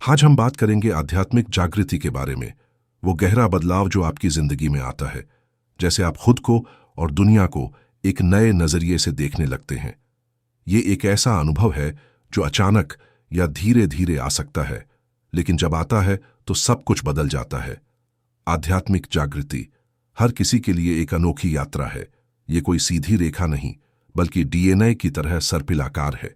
आज हम बात करेंगे आध्यात्मिक जागृति के बारे में। वो गहरा बदलाव जो आपकी जिंदगी में आता है, जैसे आप खुद को और दुनिया को एक नए नजरिए से देखने लगते हैं। ये एक ऐसा अनुभव है जो अचानक या धीरे धीरे आ सकता है, लेकिन जब आता है तो सब कुछ बदल जाता है। आध्यात्मिक जागृति हर किसी के लिए एक अनोखी यात्रा है। ये कोई सीधी रेखा नहीं, बल्कि डीएनए की तरह सर्पिलाकार है।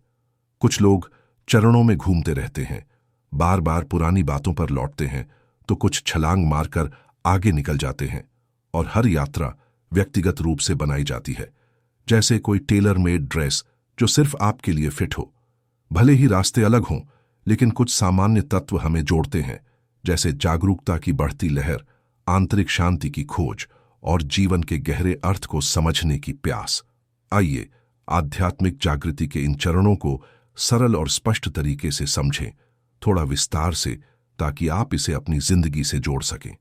कुछ लोग चरणों में घूमते रहते हैं, बार बार पुरानी बातों पर लौटते हैं, तो कुछ छलांग मारकर आगे निकल जाते हैं। और हर यात्रा व्यक्तिगत रूप से बनाई जाती है, जैसे कोई टेलर मेड ड्रेस जो सिर्फ आपके लिए फिट हो। भले ही रास्ते अलग हों, लेकिन कुछ सामान्य तत्व हमें जोड़ते हैं, जैसे जागरूकता की बढ़ती लहर, आंतरिक शांति की खोज और जीवन के गहरे अर्थ को समझने की प्यास। आइए आध्यात्मिक जागृति के इन चरणों को सरल और स्पष्ट तरीके से समझें, थोड़ा विस्तार से, ताकि आप इसे अपनी जिंदगी से जोड़ सकें।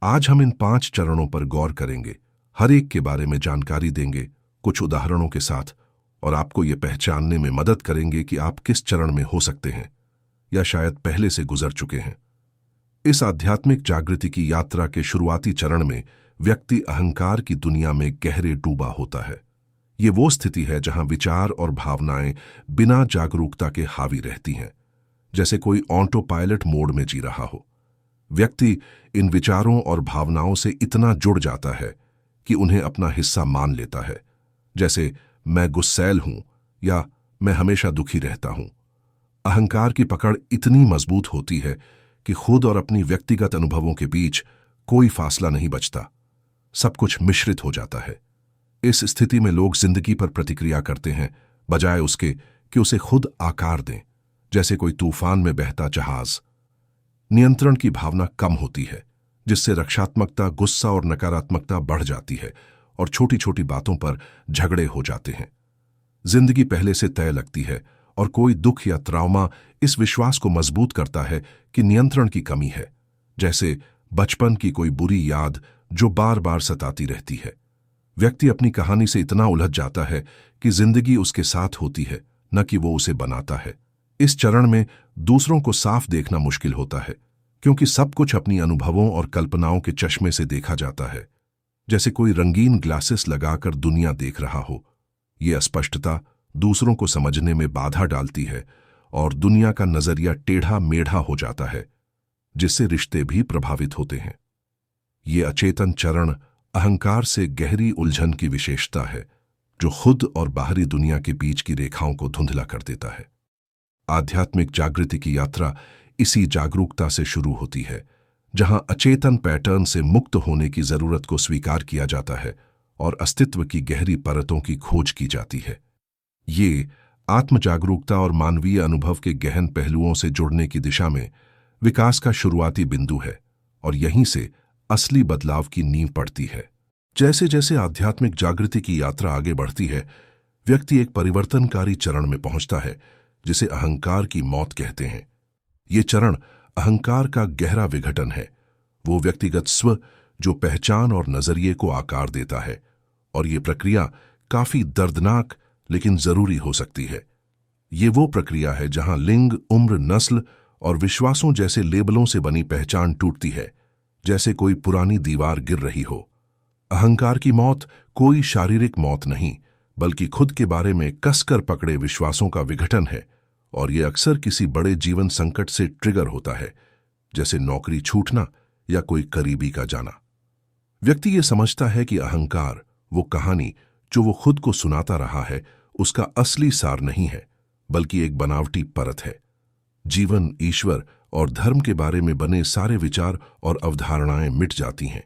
आज हम इन 5 चरणों पर गौर करेंगे, हर एक के बारे में जानकारी देंगे, कुछ उदाहरणों के साथ, और आपको ये पहचानने में मदद करेंगे कि आप किस चरण में हो सकते हैं या शायद पहले से गुजर चुके हैं। इस आध्यात्मिक जागृति की यात्रा के शुरुआती चरण में व्यक्ति अहंकार की दुनिया में गहरे डूबा होता है। ये वो स्थिति है जहां विचार और भावनाएं बिना जागरूकता के हावी रहती हैं, जैसे कोई ऑटो पायलट मोड में जी रहा हो। व्यक्ति इन विचारों और भावनाओं से इतना जुड़ जाता है कि उन्हें अपना हिस्सा मान लेता है, जैसे मैं गुस्सैल हूं या मैं हमेशा दुखी रहता हूं। अहंकार की पकड़ इतनी मजबूत होती है कि खुद और अपनी व्यक्तिगत अनुभवों के बीच कोई फासला नहीं बचता, सब कुछ मिश्रित हो जाता है। इस स्थिति में लोग जिंदगी पर प्रतिक्रिया करते हैं, बजाय उसके कि उसे खुद आकार दें, जैसे कोई तूफान में बहता जहाज। नियंत्रण की भावना कम होती है, जिससे रक्षात्मकता, गुस्सा और नकारात्मकता बढ़ जाती है और छोटी छोटी बातों पर झगड़े हो जाते हैं। जिंदगी पहले से तय लगती है और कोई दुख या ट्रॉमा इस विश्वास को मजबूत करता है कि नियंत्रण की कमी है, जैसे बचपन की कोई बुरी याद जो बार बार सताती रहती है। व्यक्ति अपनी कहानी से इतना उलझ जाता है कि जिंदगी उसके साथ होती है, न कि वो उसे बनाता है। इस चरण में दूसरों को साफ देखना मुश्किल होता है, क्योंकि सब कुछ अपनी अनुभवों और कल्पनाओं के चश्मे से देखा जाता है, जैसे कोई रंगीन ग्लासेस लगाकर दुनिया देख रहा हो। ये अस्पष्टता दूसरों को समझने में बाधा डालती है और दुनिया का नजरिया टेढ़ा मेढ़ा हो जाता है, जिससे रिश्ते भी प्रभावित होते हैं। ये अचेतन चरण अहंकार से गहरी उलझन की विशेषता है, जो खुद और बाहरी दुनिया के बीच की रेखाओं को धुंधला कर देता है। आध्यात्मिक जागृति की यात्रा इसी जागरूकता से शुरू होती है, जहां अचेतन पैटर्न से मुक्त होने की जरूरत को स्वीकार किया जाता है और अस्तित्व की गहरी परतों की खोज की जाती है। ये आत्म जागरूकता और मानवीय अनुभव के गहन पहलुओं से जुड़ने की दिशा में विकास का शुरुआती बिंदु है, और यहीं से असली बदलाव की नींव पड़ती है। जैसे जैसे आध्यात्मिक जागृति की यात्रा आगे बढ़ती है, व्यक्ति एक परिवर्तनकारी चरण में पहुंचता है, जिसे अहंकार की मौत कहते हैं। ये चरण अहंकार का गहरा विघटन है, वो व्यक्तिगत स्व जो पहचान और नजरिए को आकार देता है, और ये प्रक्रिया काफी दर्दनाक लेकिन जरूरी हो सकती है। ये वो प्रक्रिया है जहां लिंग, उम्र, नस्ल और विश्वासों जैसे लेबलों से बनी पहचान टूटती है, जैसे कोई पुरानी दीवार गिर रही हो। अहंकार की मौत कोई शारीरिक मौत नहीं, बल्कि खुद के बारे में कसकर पकड़े विश्वासों का विघटन है, और ये अक्सर किसी बड़े जीवन संकट से ट्रिगर होता है, जैसे नौकरी छूटना या कोई करीबी का जाना। व्यक्ति ये समझता है कि अहंकार, वो कहानी जो वो खुद को सुनाता रहा है, उसका असली सार नहीं है, बल्कि एक बनावटी परत है। जीवन, ईश्वर और धर्म के बारे में बने सारे विचार और अवधारणाएं मिट जाती हैं,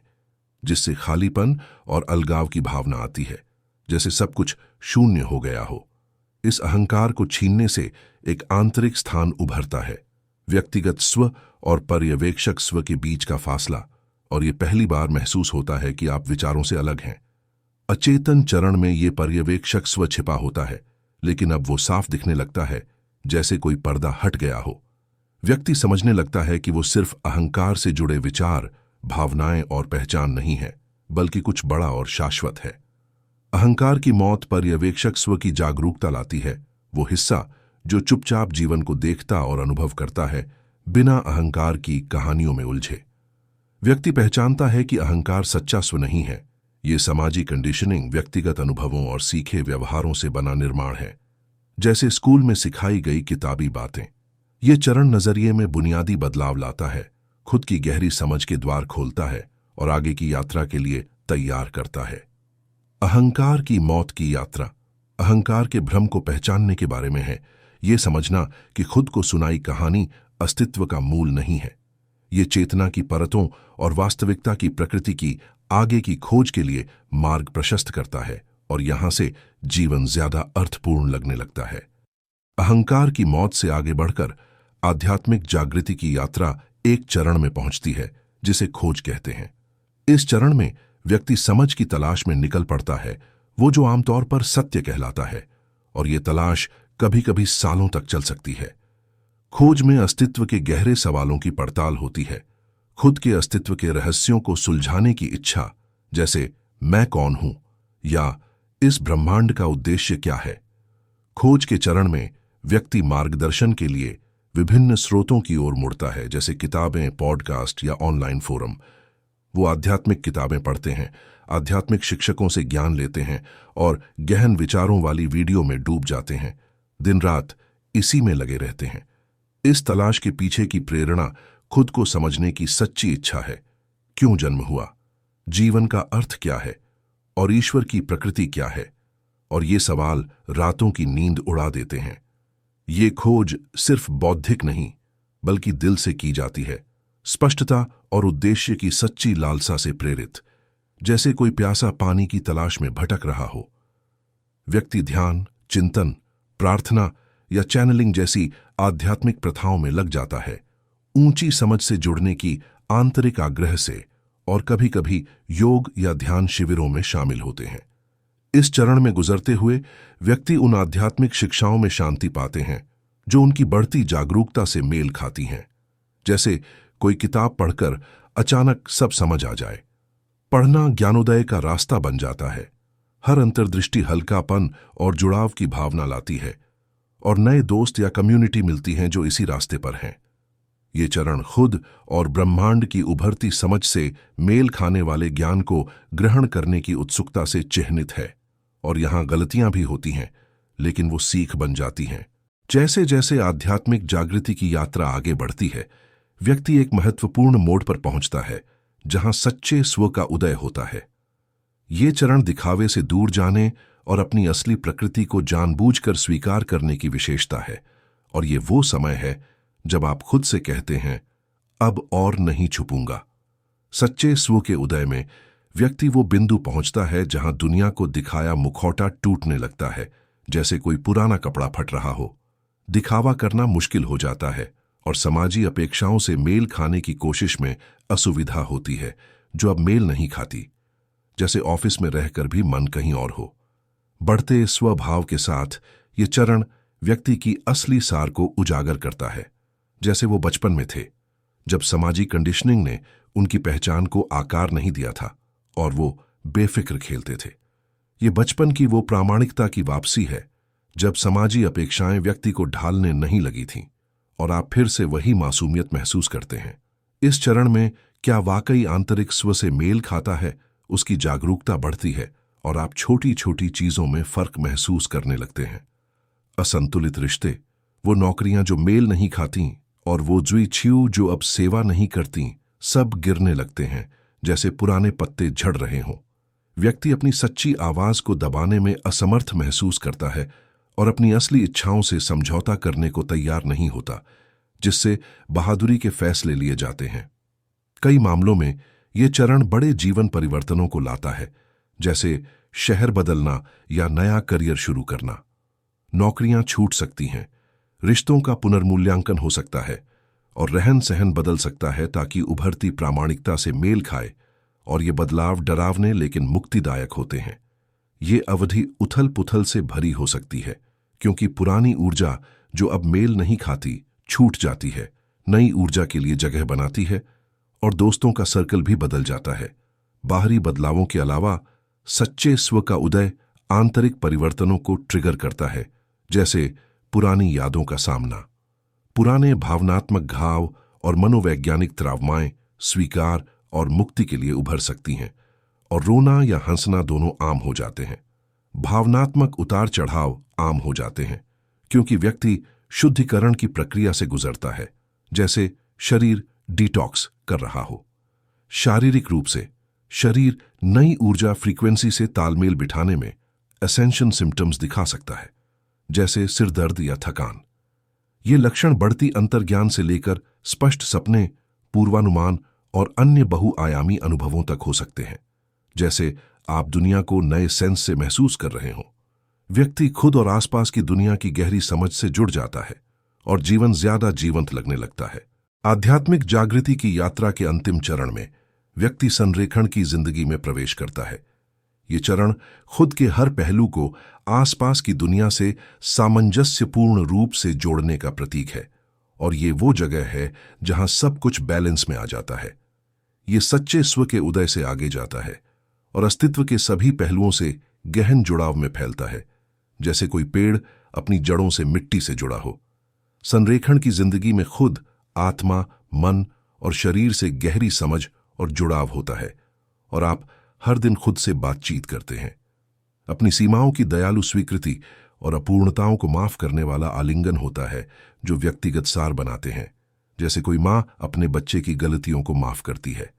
जिससे खालीपन और अलगाव की भावना आती है, जैसे सब कुछ शून्य हो गया हो। इस अहंकार को छीनने से एक आंतरिक स्थान उभरता है, व्यक्तिगत स्व और पर्यवेक्षक स्व के बीच का फासला, और ये पहली बार महसूस होता है कि आप विचारों से अलग हैं। अचेतन चरण में ये पर्यवेक्षक स्व छिपा होता है, लेकिन अब वो साफ दिखने लगता है, जैसे कोई पर्दा हट गया हो। व्यक्ति समझने लगता है कि वो सिर्फ अहंकार से जुड़े विचार, भावनाएं और पहचान नहीं है, बल्कि कुछ बड़ा और शाश्वत है। अहंकार की मौत पर्यवेक्षक स्व की जागरूकता लाती है, वो हिस्सा जो चुपचाप जीवन को देखता और अनुभव करता है, बिना अहंकार की कहानियों में उलझे। व्यक्ति पहचानता है कि अहंकार सच्चा स्व नहीं है। ये समाजी कंडीशनिंग, व्यक्तिगत अनुभवों और सीखे व्यवहारों से बना निर्माण है, जैसे स्कूल में सिखाई गई किताबी बातें। ये चरण नजरिए में बुनियादी बदलाव लाता है, खुद की गहरी समझ के द्वार खोलता है और आगे की यात्रा के लिए तैयार करता है। अहंकार की मौत की यात्रा अहंकार के भ्रम को पहचानने के बारे में है। ये समझना कि खुद को सुनाई कहानी अस्तित्व का मूल नहीं है। ये चेतना की परतों और वास्तविकता की प्रकृति की आगे की खोज के लिए मार्ग प्रशस्त करता है और यहां से जीवन ज्यादा अर्थपूर्ण लगने लगता है। अहंकार की मौत से आगे बढ़कर आध्यात्मिक जागृति की यात्रा एक चरण में पहुंचती है, जिसे खोज कहते हैं। इस चरण में व्यक्ति समझ की तलाश में निकल पड़ता है, वो जो आमतौर पर सत्य कहलाता है, और ये तलाश कभी कभी सालों तक चल सकती है। खोज में अस्तित्व के गहरे सवालों की पड़ताल होती है, खुद के अस्तित्व के रहस्यों को सुलझाने की इच्छा, जैसे मैं कौन हूं या इस ब्रह्मांड का उद्देश्य क्या है। खोज के चरण में व्यक्ति मार्गदर्शन के लिए विभिन्न स्रोतों की ओर मुड़ता है, जैसे किताबें, पॉडकास्ट या ऑनलाइन फोरम। वो आध्यात्मिक किताबें पढ़ते हैं, आध्यात्मिक शिक्षकों से ज्ञान लेते हैं और गहन विचारों वाली वीडियो में डूब जाते हैं। दिन रात इसी में लगे रहते हैं। इस तलाश के पीछे की प्रेरणा खुद को समझने की सच्ची इच्छा है। क्यों जन्म हुआ, जीवन का अर्थ क्या है और ईश्वर की प्रकृति क्या है, और ये सवाल रातों की नींद उड़ा देते हैं। ये खोज सिर्फ बौद्धिक नहीं, बल्कि दिल से की जाती है, स्पष्टता और उद्देश्य की सच्ची लालसा से प्रेरित, जैसे कोई प्यासा पानी की तलाश में भटक रहा हो। व्यक्ति ध्यान, चिंतन, प्रार्थना या चैनलिंग जैसी आध्यात्मिक प्रथाओं में लग जाता है, ऊंची समझ से जुड़ने की आंतरिक आग्रह से, और कभी कभी योग या ध्यान शिविरों में शामिल होते हैं। इस चरण में गुजरते हुए व्यक्ति उन आध्यात्मिक शिक्षाओं में शांति पाते हैं जो उनकी बढ़ती जागरूकता से मेल खाती हैं। जैसे कोई किताब पढ़कर अचानक सब समझ आ जाए। पढ़ना ज्ञानोदय का रास्ता बन जाता है। हर अंतर्दृष्टि हल्कापन और जुड़ाव की भावना लाती है, और नए दोस्त या कम्युनिटी मिलती हैं जो इसी रास्ते पर हैं। ये चरण खुद और ब्रह्मांड की उभरती समझ से मेल खाने वाले ज्ञान को ग्रहण करने की उत्सुकता से चिह्नित है, और यहां गलतियां भी होती हैं, लेकिन वो सीख बन जाती हैं। जैसे जैसे आध्यात्मिक जागृति की यात्रा आगे बढ़ती है, व्यक्ति एक महत्वपूर्ण मोड़ पर पहुंचता है जहां सच्चे स्व का उदय होता है। ये चरण दिखावे से दूर जाने और अपनी असली प्रकृति को जानबूझकर स्वीकार करने की विशेषता है, और ये वो समय है जब आप खुद से कहते हैं, अब और नहीं छुपूंगा। सच्चे स्व के उदय में व्यक्ति वो बिंदु पहुंचता है जहां दुनिया को दिखाया मुखौटा टूटने लगता है, जैसे कोई पुराना कपड़ा फट रहा हो। दिखावा करना मुश्किल हो जाता है और समाजी अपेक्षाओं से मेल खाने की कोशिश में असुविधा होती है, जो अब मेल नहीं खाती। जैसे ऑफिस में रहकर भी मन कहीं और हो। बढ़ते स्वभाव के साथ ये चरण व्यक्ति की असली सार को उजागर करता है, जैसे वो बचपन में थे, जब समाजी कंडीशनिंग ने उनकी पहचान को आकार नहीं दिया था और वो बेफिक्र खेलते थे। ये बचपन की वो प्रामाणिकता की वापसी है जब समाजी अपेक्षाएं व्यक्ति को ढालने नहीं लगी थीं, और आप फिर से वही मासूमियत महसूस करते हैं। इस चरण में क्या वाकई आंतरिक स्व से मेल खाता है, उसकी जागरूकता बढ़ती है और आप छोटी छोटी चीजों में फर्क महसूस करने लगते हैं। असंतुलित रिश्ते, वो नौकरियां जो मेल नहीं खाती और वो जुई जो अब सेवा नहीं करती, सब गिरने लगते हैं जैसे पुराने पत्ते झड़ रहे हों। व्यक्ति अपनी सच्ची आवाज को दबाने में असमर्थ महसूस करता है और अपनी असली इच्छाओं से समझौता करने को तैयार नहीं होता, जिससे बहादुरी के फैसले लिए जाते हैं। कई मामलों में ये चरण बड़े जीवन परिवर्तनों को लाता है, जैसे शहर बदलना या नया करियर शुरू करना। नौकरियां छूट सकती हैं, रिश्तों का पुनर्मूल्यांकन हो सकता है और रहन सहन बदल सकता है ताकि उभरती प्रामाणिकता से मेल खाए, और ये बदलाव डरावने लेकिन मुक्तिदायक होते हैं। ये अवधि उथल पुथल से भरी हो सकती है, क्योंकि पुरानी ऊर्जा जो अब मेल नहीं खाती छूट जाती है, नई ऊर्जा के लिए जगह बनाती है, और दोस्तों का सर्कल भी बदल जाता है। बाहरी बदलावों के अलावा सच्चे स्व का उदय आंतरिक परिवर्तनों को ट्रिगर करता है, जैसे पुरानी यादों का सामना, पुराने भावनात्मक घाव और मनोवैज्ञानिक त्रावमाएं स्वीकार और मुक्ति के लिए उभर सकती हैं, और रोना या हंसना दोनों आम हो जाते हैं। भावनात्मक उतार चढ़ाव आम हो जाते हैं क्योंकि व्यक्ति शुद्धिकरण की प्रक्रिया से गुजरता है, जैसे शरीर डिटॉक्स कर रहा हो। शारीरिक रूप से शरीर नई ऊर्जा फ्रीक्वेंसी से तालमेल बिठाने में असेंशन सिम्टम्स दिखा सकता है, जैसे सिरदर्द या थकान। ये लक्षण बढ़ती अंतर्ज्ञान से लेकर स्पष्ट सपने, पूर्वानुमान और अन्य बहुआयामी अनुभवों तक हो सकते हैं, जैसे आप दुनिया को नए सेंस से महसूस कर रहे हों। व्यक्ति खुद और आसपास की दुनिया की गहरी समझ से जुड़ जाता है और जीवन ज्यादा जीवंत लगने लगता है। आध्यात्मिक जागृति की यात्रा के अंतिम चरण में व्यक्ति संरेखण की जिंदगी में प्रवेश करता है। ये चरण खुद के हर पहलू को आसपास की दुनिया से सामंजस्यपूर्ण रूप से जोड़ने का प्रतीक है, और ये वो जगह है जहां सब कुछ बैलेंस में आ जाता है। ये सच्चे स्व के उदय से आगे जाता है और अस्तित्व के सभी पहलुओं से गहन जुड़ाव में फैलता है, जैसे कोई पेड़ अपनी जड़ों से मिट्टी से जुड़ा हो। संरेखण की जिंदगी में खुद, आत्मा, मन और शरीर से गहरी समझ और जुड़ाव होता है, और आप हर दिन खुद से बातचीत करते हैं। अपनी सीमाओं की दयालु स्वीकृति और अपूर्णताओं को माफ करने वाला आलिंगन होता है, जो व्यक्तिगत सार बनाते हैं, जैसे कोई मां अपने बच्चे की गलतियों को माफ करती है।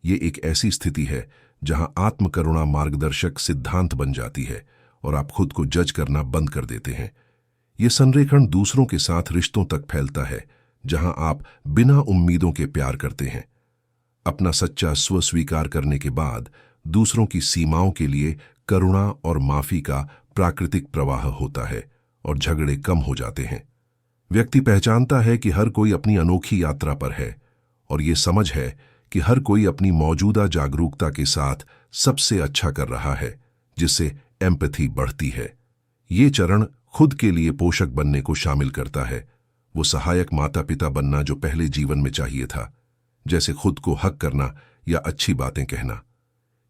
ये एक ऐसी स्थिति है जहां आत्मकरुणा मार्गदर्शक सिद्धांत बन जाती है और आप खुद को जज करना बंद कर देते हैं। ये संरेखण दूसरों के साथ रिश्तों तक फैलता है, जहां आप बिना उम्मीदों के प्यार करते हैं। अपना सच्चा स्व स्वीकार करने के बाद दूसरों की सीमाओं के लिए करुणा और माफी का प्राकृतिक प्रवाह होता है और झगड़े कम हो जाते हैं। व्यक्ति पहचानता है कि हर कोई अपनी अनोखी यात्रा पर है, और ये समझ है कि हर कोई अपनी मौजूदा जागरूकता के साथ सबसे अच्छा कर रहा है, जिससे एम्पैथी बढ़ती है। ये चरण खुद के लिए पोषक बनने को शामिल करता है, वो सहायक माता पिता बनना जो पहले जीवन में चाहिए था, जैसे खुद को हक करना या अच्छी बातें कहना।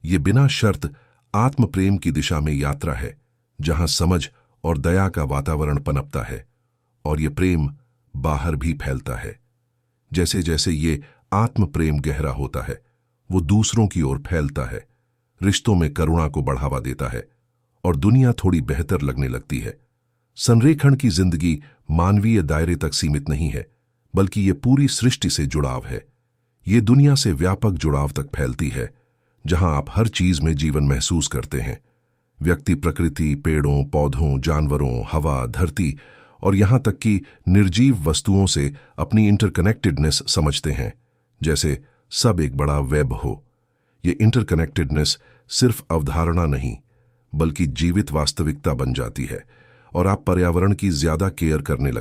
ये बिना शर्त आत्म प्रेम की दिशा में यात्रा है, जहां समझ और दया का वातावरण पनपता है, और ये प्रेम बाहर भी फैलता है। जैसे जैसे ये आत्म प्रेम गहरा होता है, वो दूसरों की ओर फैलता है, रिश्तों में करुणा को बढ़ावा देता है, और दुनिया थोड़ी बेहतर लगने लगती है। संरेखण की जिंदगी मानवीय दायरे तक सीमित नहीं है, बल्कि ये पूरी सृष्टि से जुड़ाव है। ये दुनिया से व्यापक जुड़ाव तक फैलती है, जहां आप हर चीज में जीवन महसूस करते हैं। व्यक्ति प्रकृति, पेड़ों, पौधों, जानवरों, हवा, धरती और यहां तक कि निर्जीव वस्तुओं से अपनी इंटरकनेक्टेडनेस समझते हैं, जैसे सब एक बड़ा वेब हो। ये इंटरकनेक्टेडनेस सिर्फ अवधारणा नहीं, बल्कि जीवित वास्तविकता बन जाती है, और आप पर्यावरण की ज्यादा केयर करने लगते हैं।